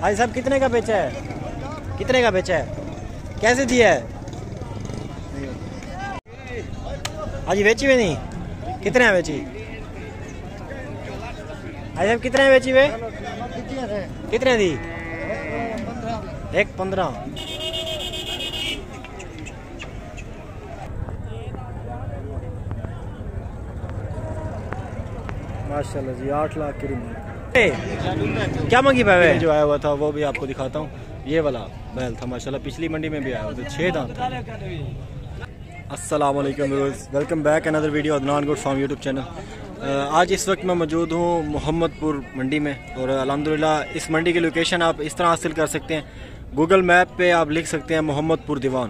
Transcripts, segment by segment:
भाई साहब कितने का बेचा है? कितने का बेचा है? कैसे दिया है? आज बेची हुई नहीं? कितने में बेची? भाई साहब कितने में बेची हुए? कितने दी? 1.15। माशाल्लाह जी 8 लाख की रिंग। क्या मंगी पे जो आया हुआ था वो भी आपको दिखाता हूँ। ये वाला बैल था माशाल्लाह, पिछली मंडी में भी आया हुआ था, 6 दांत था। अस्सलाम वालेकुम viewers, welcome back another video Adnan Good Farm YouTube channel. आज इस वक्त मैं मौजूद हूँ मोहम्मदपुर मंडी में और अल्हम्दुलिल्लाह इस मंडी की लोकेशन आप इस तरह हासिल कर सकते हैं। गूगल मैप पे आप लिख सकते हैं मोहम्मदपुर दीवान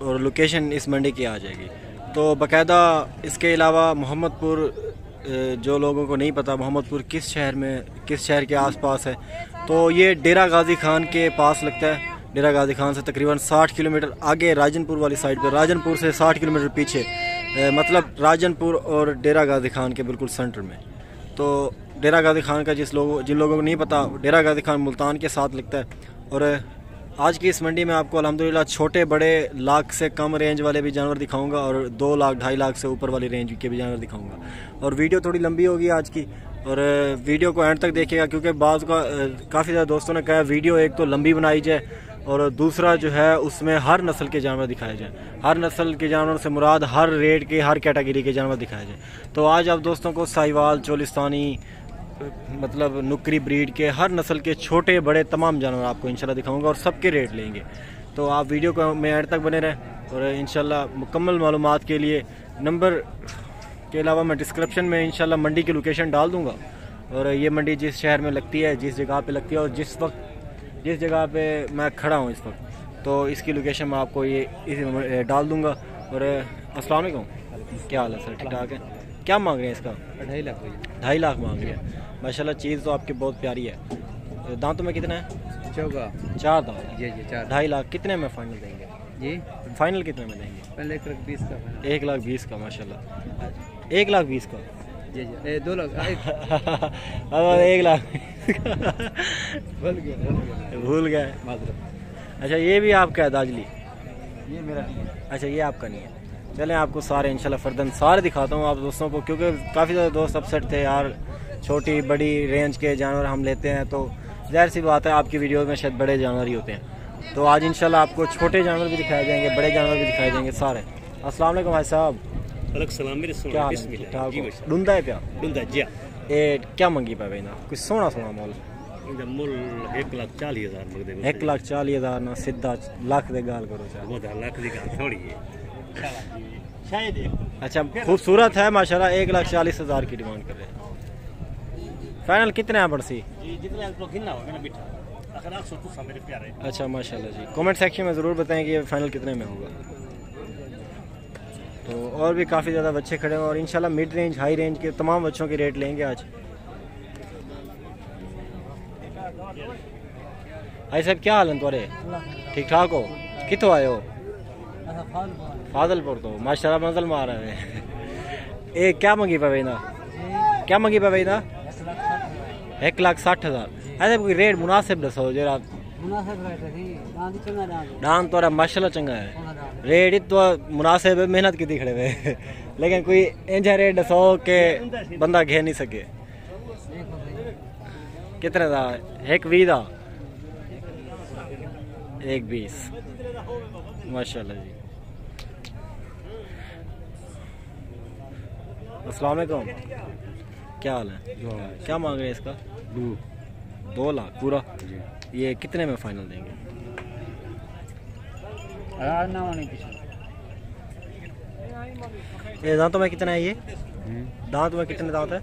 और लोकेशन इस मंडी की आ जाएगी। तो बाकायदा इसके अलावा मोहम्मदपुर, जो लोगों को नहीं पता मोहम्मदपुर किस शहर के आसपास है, तो ये डेरा गाजी खान के पास लगता है। डेरा गाजी खान से तकरीबन 60 किलोमीटर आगे राजनपुर वाली साइड पर, राजनपुर से 60 किलोमीटर पीछे, मतलब राजनपुर और डेरा गाजी खान के बिल्कुल सेंटर में। तो डेरा गाजी खान का जिन लोगों को नहीं पता, डेरा गाजी खान मुल्तान के साथ लगता है। और आज की इस मंडी में आपको अल्हम्दुलिल्लाह छोटे बड़े लाख से कम रेंज वाले भी जानवर दिखाऊंगा और 2 लाख 2.5 लाख से ऊपर वाली रेंज के भी जानवर दिखाऊंगा। और वीडियो थोड़ी लंबी होगी आज की, और वीडियो को एंड तक देखिएगा क्योंकि काफ़ी ज़्यादा दोस्तों ने कहा वीडियो एक तो लंबी बनाई जाए और दूसरा जो है उसमें हर नस्ल के जानवर दिखाए जाए। हर नस्ल के जानवर से मुराद हर रेट के, हर कैटेगरी के जानवर दिखाए जाए। तो आज आप दोस्तों को साहिवाल, चोलिस्तानी, मतलब नुकरी ब्रीड के हर नस्ल के छोटे बड़े तमाम जानवर आपको इंशाल्लाह दिखाऊंगा और सबके रेट लेंगे। तो आप वीडियो को में एंड तक बने रहें और इंशाल्लाह मुकम्मल मालूमात के लिए नंबर के अलावा मैं डिस्क्रिप्शन में इंशाल्लाह मंडी की लोकेशन डाल दूंगा। और ये मंडी जिस शहर में लगती है, जिस जगह पे लगती है और जिस जगह पे मैं खड़ा हूँ इस वक्त, तो इसकी लोकेशन मैं आपको ये डाल दूंगा। और अस्सलाम वालेकुम, क्या हाल है सर? ठीक ठाक है। क्या मांग रहे हैं इसका? 2.5 लाख। 2.5 लाख मांग रहे हैं। माशाल्लाह चीज़ तो आपकी बहुत प्यारी है। दांतों में कितना है? 4 दांत। जी 4। 2.5 लाख कितने में फाइनल देंगे जी? फाइनल कितने में देंगे? पहले 1,20,000 का। 1,20,000 का माशाल्लाह। 1,20,000 का जी 2 लाख। 1 लाख भूल गए। अच्छा ये भी आपका है दाजली? ये मेरा नहीं है। अच्छा ये आपका नहीं है। चलें आपको सारे इंशाल्लाह फर्दन सारे दिखाता हूँ आप दोस्तों को, क्योंकि काफ़ी ज़्यादा दोस्त अपसेट थे यार, छोटी बड़ी रेंज के जानवर हम लेते हैं तो जाहिर सी बात है आपकी वीडियो में शायद बड़े जानवर ही होते हैं। तो आज इंशाल्लाह आपको छोटे जानवर भी दिखाए जाएंगे, बड़े जानवर भी दिखाए जाएंगे सारे। अस्सलाम वालेकुम भाई साहब। क्या ठीक डूंदा है? क्या डूंदा जी? क्या मंगी पे भाई ना? कुछ सोना मोल 1,40,000। 1,40,000 ना सीधा लाख दे गाल करो। अच्छा खूबसूरत है माशाल्लाह। 1,40,000 की डिमांड कर रहे हैं। फाइनल कितने हैं बड़सी? अच्छा माशाल्लाह जी। कमेंट सेक्शन में ज़रूर बताएं कि ये फाइनल कितने में होगा। तो और भी काफ़ी ज़्यादा बच्चे खड़े हैं और इंशाल्लाह मिड रेंज हाई रेंज के तमाम बच्चों के रेट लेंगे आज। भाई साहब क्या हाल है तुम्हारे? ठीक ठाक हो? कितों आए हो? फादलपुर। तो माशाल्लाह मजल मार रहे हैं। एक क्या मंगी पे भाई ना? क्या मंगी पे भाई ना? 1,60,000। ऐसे कोई रेट मुनासिब दसो जरा। डांस तो माशाल्लाह चंगा है, रेट तो मुनासिब है, मेहनत की खड़े हुए लेकिन कोई इंजा रेट दसो के बंदा घेर नहीं सके। कितने का? 1,20 का। 1,20 माशाल्लाह जी। अस्सलाम वालेकुम, क्या हाल है? क्या मांग रहे हैं इसका? 2 लाख पूरा। ये कितने में फाइनल देंगे? ये दांतों में कितना है? ये दांत में कितने दांत है?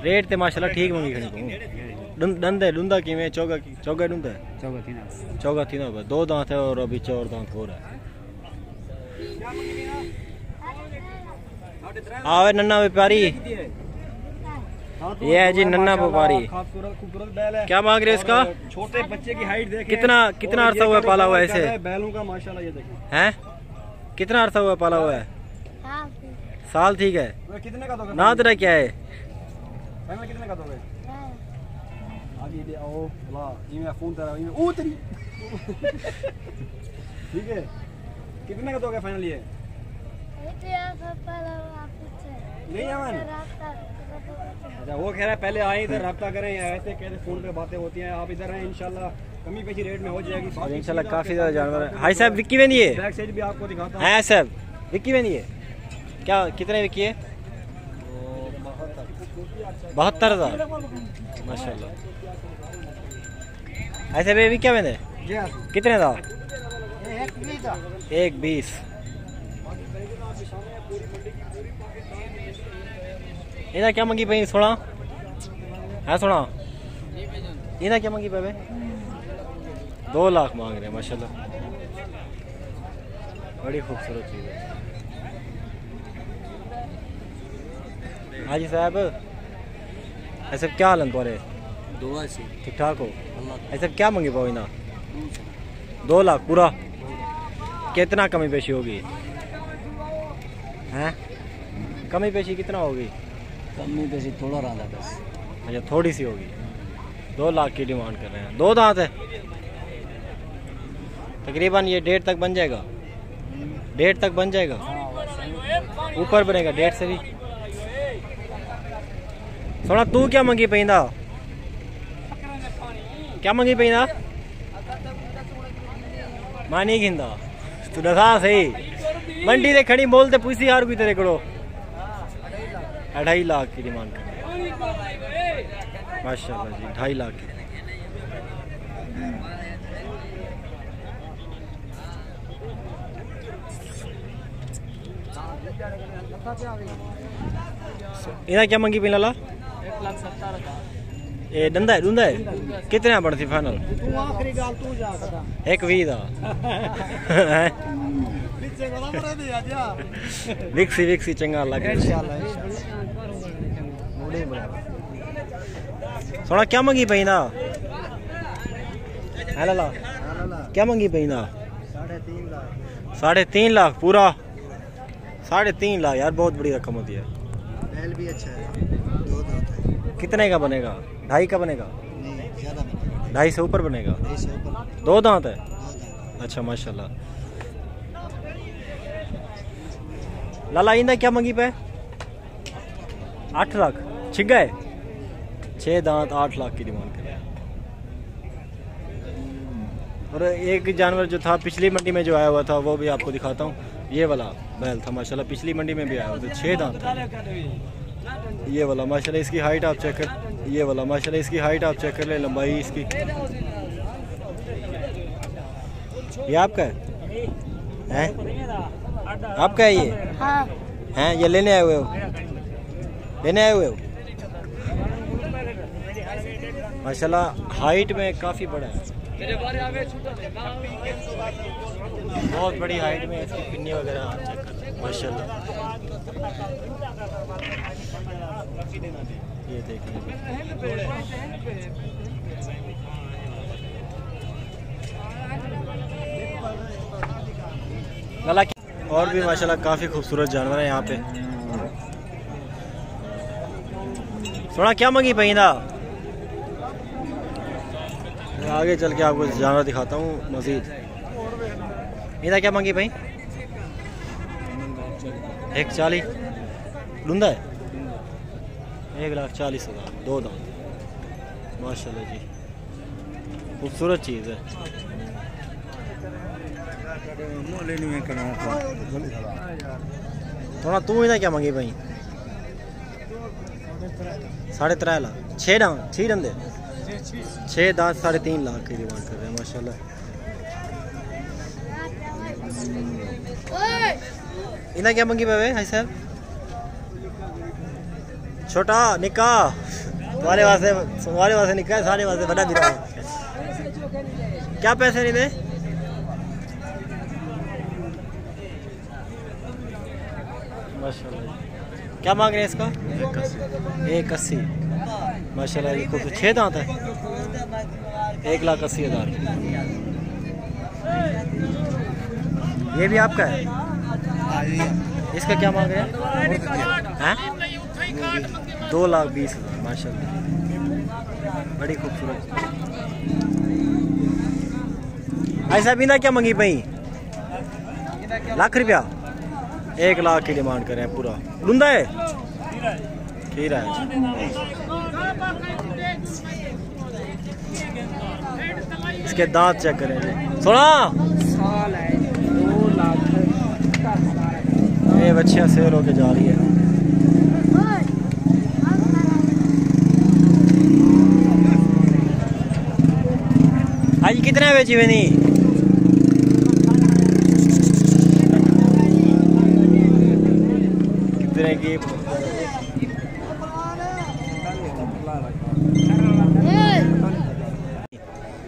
रेट तो माशाल्लाह ठीक मंगी खड़ी तू। डंदे डूंदा किवें? चौगा डूंदा है? चौगा थी ना। 2 दांत है और अभी 4 दांत हो रहा है। आवे नन्ना व्यापारी, ये है जी नन्ना व्यापारी। क्या मांग रहे इसका? छोटे बच्चे की हाइट देखें। कितना अरसा हुआ पाला हुआ है इसे? बैलों का माशाल्लाह ये देखें। हैं? कितना अरसा हुआ पाला हुआ है? साल। ठीक है। कितने का ना तेरा क्या है? फाइनल कितने का दोगे? आगे दे आओ वाह ये मेरा फोन तेरा ये ओ तेरी ठीक है कितने का दोगे फाइनल ये? नहीं अमन अच्छा वो कह रहा है पहले आए इधर रब्ता करें ऐसे कैसे फोन पे बातें होती हैं आप इधर हैं इंशाल्लाह कमी पेशी रेट में हो जाएगी इंशाल्लाह काफी ज्यादा जानवर है। भाई साहब विक्की में नहीं है बैक साइड भी आपको दिखाता हूं। है साहब विक्की में नहीं है क्या कितने विक्की है? 72,000 माशाल्लाह। ऐसे बेबी क्या मैंने कितने था? 120। इधर क्या मंगी भाई सोना है सोना इधर क्या मंगी भाई 2 लाख मांग रहे हैं माशाल्लाह बड़ी खूबसूरत चीज़ है। हाजी साहब ऐसे क्या हाल है तुम्हारे? ठीक ठाक हो? ऐसे क्या मंगी पाओ ना 2 लाख पूरा कितना कमी पेशी होगी हैं? कमी पेशी कितना होगी? कमी पेशी थोड़ा रहा बस अच्छा थोड़ी सी होगी। 2 लाख की डिमांड कर रहे हैं। 2 दांत है तकरीबन ये 1.5 तक बन जाएगा 1.5 तक बन जाएगा ऊपर बनेगा 1.5 से भी। सोना तू क्या मंगी पैंदा क्या मंगी पैंदा मानी घिंदा तू दसा सही मंडी से खड़ी बोलते पूछी यार भी तेरे को 2.5 लाख की डिमांड कर माशाल्लाह जी 2.5 लाख की। इधर क्या मंगी पिला 1,70,000 ये डंदा है कितने बनती फाइनल? 120 विक्सी चंगा लगे सोना क्या मंगी पैदा ला क्या मंगी पैदा? 3.5 लाख पूरा 3.5 लाख यार बहुत बड़ी रकम होती है। बैल भी अच्छा है 2 दांत है। कितने का बनेगा? 2.5 का बनेगा? नहीं ज़्यादा बनेगा 2.5 से ऊपर बनेगा। 2.5 से ऊपर 2 दांत है 2 दांत। अच्छा माशाल्लाह। लाला इंदा क्या मंगी पे? 8 लाख छिक गए 6 दांत 8 लाख की डिमांड कर रहे हैं। और एक जानवर जो था पिछली मंडी में जो आया हुआ था वो भी आपको दिखाता हूँ। ये वाला बैल था माशाल्लाह पिछली मंडी में भी आया हुआ था 6 दांत था। ये वाला माशाल्लाह इसकी हाइट आप चेक कर ये वाला माशाल्लाह इसकी हाइट आप चेक कर ले लंबाई इसकी। ये आपका है आपका है ये? हाँ। हैं ये लेने आए हुए हो माशाल्लाह हाइट में काफ़ी बड़ा है बहुत बड़ी हाइट में इसकी पिन्नी वगैरह आप चेक कर माशाल्लाह। ये देखिए और भी माशाल्लाह काफ़ी खूबसूरत जानवर है यहाँ पे। सोना क्या मंगी पैदा? आगे चल के आपको जानवर दिखाता हूँ मजीद। इधर क्या मंगी भाई? 140 लुंदा है 1,40,000 2 दांत माशाल्लाह जी खूबसूरत चीज़ है। थोड़ा तू इधर क्या मंगी भाई? 3.5 लाख 6 दांत 6 डंडे 6 दांत 3.5 लाख की डिमांड कर रहे हैं माशाल्लाह। इधर क्या मंगी भाई हाई साहब? छोटा निक्का तुम्हारे वास्ते निक्का है सारे वास्ते बड़ा भी रहा है। क्या पैसे नहीं दे? माशाल्लाह क्या मांग रहे हैं इसका? 1,80 माशाल्लाह ये खूब 6 दांत है 1,80,000। ये भी आपका है? इसका क्या मांग रहे हैं? 2,20,000 माशाल्लाह, बड़ी खूबसूरत। ऐसा बिंदा क्या मंगी पई? लाख रुपया, 1 लाख की डिमांड कर रहे हैं पूरा। लुंदा है, खीरा है। इसके दांत चेक करें जी। सोना ये बच्चियां सेल होके जा रही है। आज कितने बेची बनी? कितने की?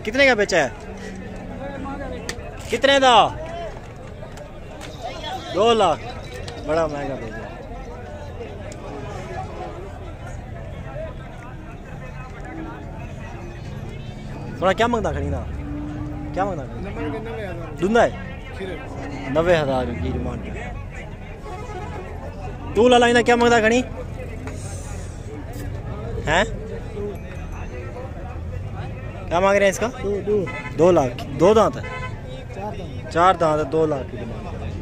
कितने का बेचा है? कितने का? 2 लाख, बड़ा महंगा बेचा। थोड़ा क्या मंगता खड़ी ना? क्या मंगता? दूंदा है 90,000 की डिमांड। तू ला ना क्या मंगता खड़ी हैं? क्या मांग रहे हैं इसका? 2 लाख। 2 दांत है, 4 दांत है, 2 लाख की डिमांड कर रहे हैं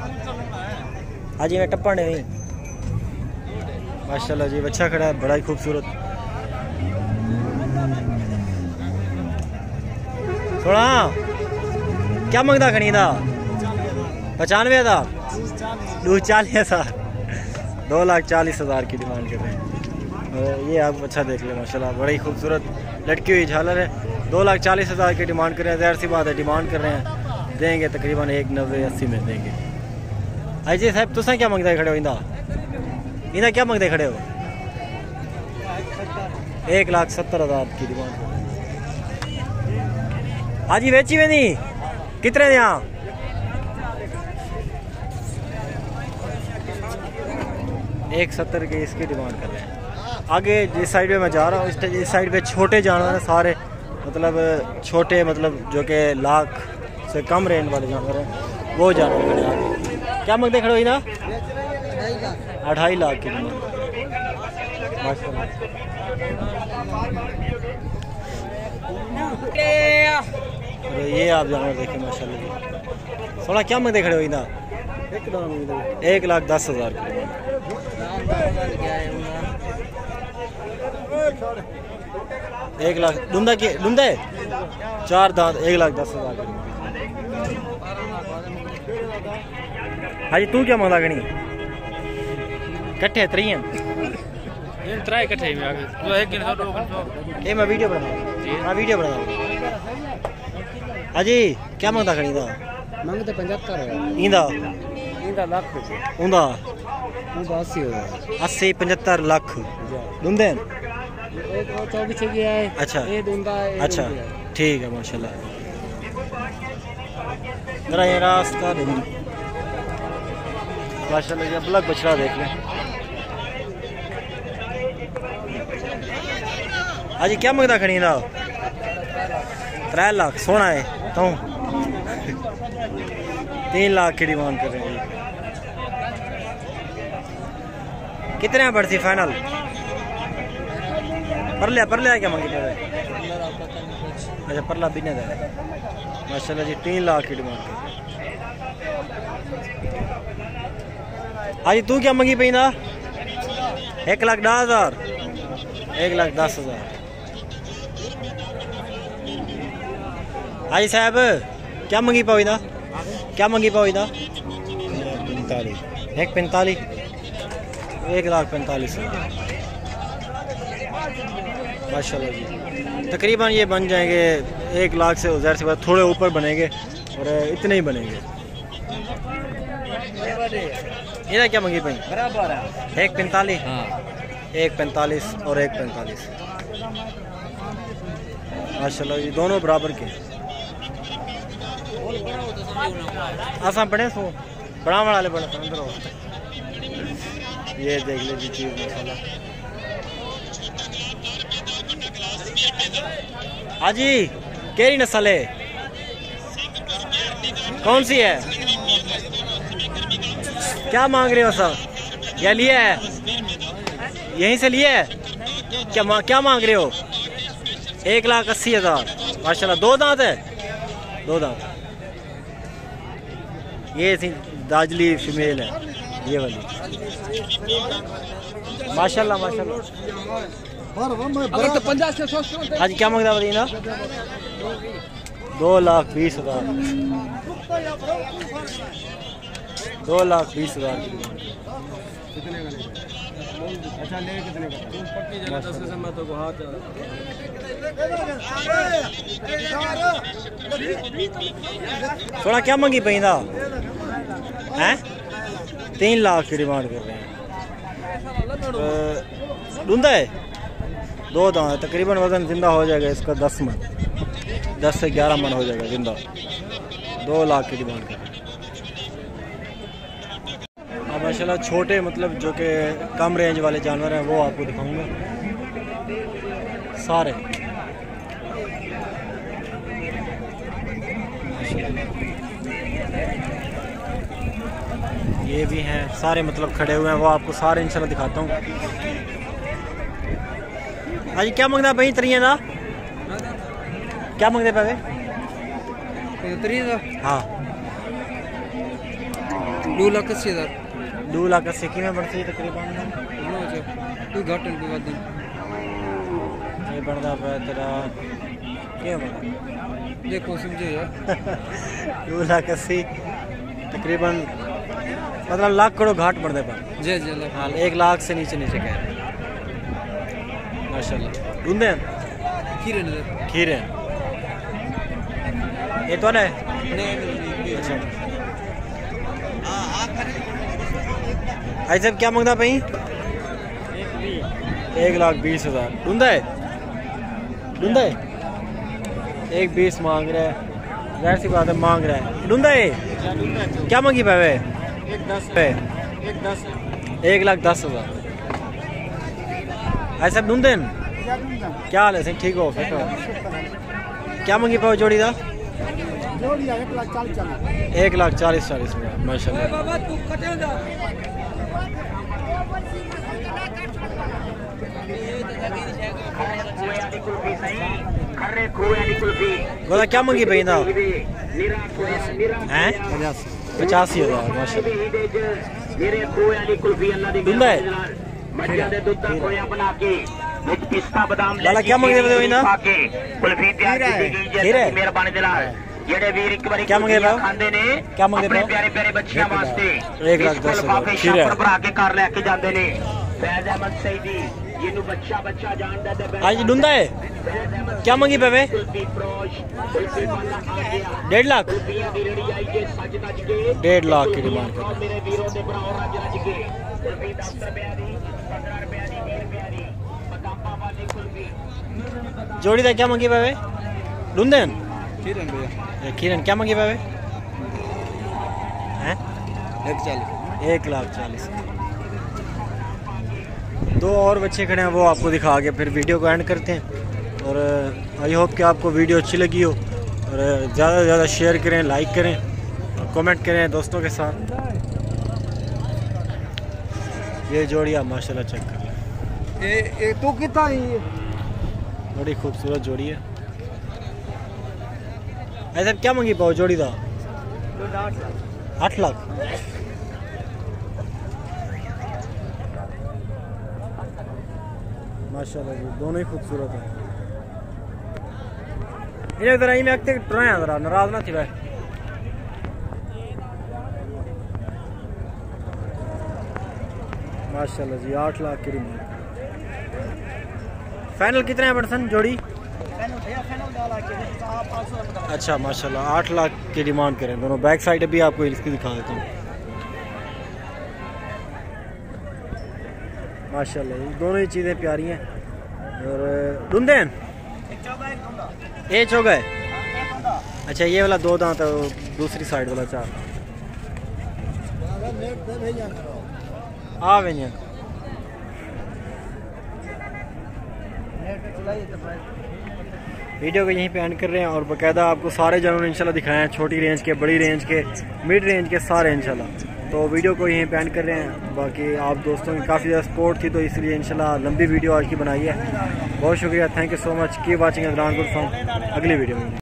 माशाल्लाह। आज मैं टप्पा नहीं माशाल्लाह जी, बच्चा खड़ा है, बड़ा ही खूबसूरत। थोड़ा क्या मंगता खड़ी था? 95,000, 2,40,000, 2,40,000 की डिमांड कर रहे हैं। ये आप अच्छा देख ले माशाल्लाह, बड़ी खूबसूरत लटकी हुई झालर है। 2,40,000 की डिमांड कर रहे हैं। ज़ाहिर सी बात है, डिमांड कर रहे हैं, देंगे तकरीबन 1,90-80 में देंगे। अजय साहब तुसा क्या मंगते खड़े हो? इन्हें क्या मंगते खड़े हो? 1,70,000 की डिमांड। आज ही बेची में नहीं? कितने यहाँ? 1,70 की इसकी डिमांड कर रहे हैं। आगे जिस साइड पे मैं जा रहा हूँ, इस साइड पे छोटे जानवर हैं सारे, मतलब छोटे, मतलब जो कि लाख से कम रेंज वाले जानवर हैं, वो जानवर खड़े आगे। क्या मंगते खड़े हो ना? 2.5 लाख की डिमांड माशाल्लाह। ये आप जानवर देखें माशाल्लाह जी। थोड़ा क्या मंगते खड़े हो ना? 1,10,000 की डिमांड। 1 लाख। डूंदा की डूंदा है, 4 दांत, 1,10,000 की। हाँ जी, तू क्या मंगा गणी? कट्ठे त्रियन ट्राई कट्ठे में आगे तो एक गिन 2 ये मैं वीडियो बना अजी क्या मंगता खड़ी था? मंगते 75 इंदा लाख रुपए उंदा 80 75 लाख दुंदे। एक 24 की है। अच्छा ये दुंदा है। अच्छा ठीक है माशाल्लाह। जरा ये रास्ता माशाल्लाह, ये ब्लैक बछड़ा देख लें। आज क्या मंगता खड़ी था? 3 लाख। सोना है तो 3 लाख की डिमांड कर रहे हैं। कितने में पड़ती फाइनल? परले क्या मांगी पड़े? अच्छा परला भी नहीं था माशाल्लाह जी। 3 लाख की डिमांड कर। आज तू क्या मंगी पी ना? 1,10,000 1,10,000। हाजी साहब क्या मंगी पाओ ना? क्या मंगी पाओ ना? 1,45 1,45,000 माशाल्लाह जी। तकरीबन ये बन जाएंगे 1 लाख से ज़ाहिर सी बात थोड़े ऊपर बनेंगे और इतने ही बनेंगे। ये क्या मंगी पाई? बराबर है 1,45। हाँ 1,45 और 1,45 माशाल्लाह जी, दोनों बराबर के। आसा बड़े सो बड़ा वाले बड़े अंदर। ये देख ले जी चीज माशाल्लाह। हाजी केरी नस्ल है? कौन सी है? क्या मांग रहे हो सर? क्या लिया है? यहीं से लिया है? क्या मांग रहे हो? 1,80,000। माशाल्लाह। 2 दांत है? 2 दांत। ये दाजली फीमेल है ये वाली। माशाल्लाह माशाल्लाह। आज क्या मांगता बताइए ना? 2,20,000। 2,20,000 की। अच्छा ले कितने का? थोड़ा क्या मंगी पैदा हैं? 3 लाख की डिमांड कर रहे हैं। ढूंढा है? 2 दांत। तकरीबन वजन जिंदा हो जाएगा इसका 10 मन, 10 से 11 मन हो जाएगा जिंदा। 2 लाख की डिमांड कर रहे हैं। अब माशाल्लाह छोटे मतलब जो कि कम रेंज वाले जानवर हैं वो आपको दिखाऊंगा सारे। ये भी हैं सारे मतलब खड़े हुए हैं, वो आपको सारे इंशाल्लाह दिखाता हूँ। आज क्या मंगता भाई तरिया का? क्या मंगते पे? हाँ 2,80,000। 2,80,000 की में बढ़ती है तकरीबन। तू घटन पे वादी ये बनता है तेरा क्या बना? देखो समझो यार। 2,80,000 तकरीबन मतलब लाख करोड़ घाट बढ़ने पर। जी जी। हाँ 1 लाख से नीचे नीचे कह रहे हैं। माशाल्लाह। ढूंढे हैं? खीरे ये तो है। अच्छा भाई साहब क्या मांगता भाई? 1,20,000। ढूंढा है? 1,20,000 मांग रहा है। जाहिर सी बात है मांग रहा है। ढूंढा है? क्या मांगी पावे? 1,10,000। ऐसा ढूंढे क्या हाल है? ठीक हो फिर? क्या मांगी पावे जोड़ी का? 1,40,000 माशाल्लाह। बोला क्या मंगी भाई ना? 85,000 माशाल्लाह। ढूंढा है? लाला क्या मंगे भाई ना? क्या मंगे भाई? क्या मंगे भाई? 1,10,000। आज ढूंढा है? क्या मंगी पे? 1.5 लाख। 1.5 लाख की डिमांड कर। जोड़ी था क्या मंगी पे? ढूंढे किरण क्या मंगी पे? 1,40,000। 2 और बच्चे खड़े हैं वो आपको दिखा के फिर वीडियो को एंड करते हैं। और आई होप कि आपको वीडियो अच्छी लगी हो और ज़्यादा से ज़्यादा शेयर करें, लाइक करें और कमेंट करें दोस्तों के साथ। ये जोड़ी आप माशाल्लाह चेक कर लें। तो कितना बड़ी खूबसूरत जोड़ी है। ऐसा क्या मंगी पाओ जोड़ी का? 8 लाख। माशाल्लाह जी दोनों ही खूबसूरत है। इन्हें जरा ही में अक्ते ट्राया जरा नाराज ना थी भाई। माशाल्लाह जी 8 लाख की डिमांड। फाइनल कितने है पर्सन जोड़ी? अच्छा माशाल्लाह 8 लाख की डिमांड करें दोनों। बैक साइड भी आपको इसकी दिखा देता हूँ। माशाल्लाह ये दोनों ही चीज़ें प्यारी हैं। और ढूंढे हैं? ये चौगा है? अच्छा ये वाला 2 दांत है, दूसरी साइड वाला 4। आ भैया वीडियो को यहीं पे एंड कर रहे हैं और बाकायदा आपको सारे जानवर इंशाल्लाह दिखाए हैं। छोटी रेंज के, बड़ी रेंज के, मिड रेंज के सारे इंशाल्लाह। तो वीडियो को यहीं पे एंड कर रहे हैं। बाकी आप दोस्तों की काफ़ी ज़्यादा सपोर्ट थी तो इसलिए इंशाल्लाह लंबी वीडियो आज की बनाई है। बहुत शुक्रिया, thank you so much, keep watching Adnan Good Farm. अगली वीडियो में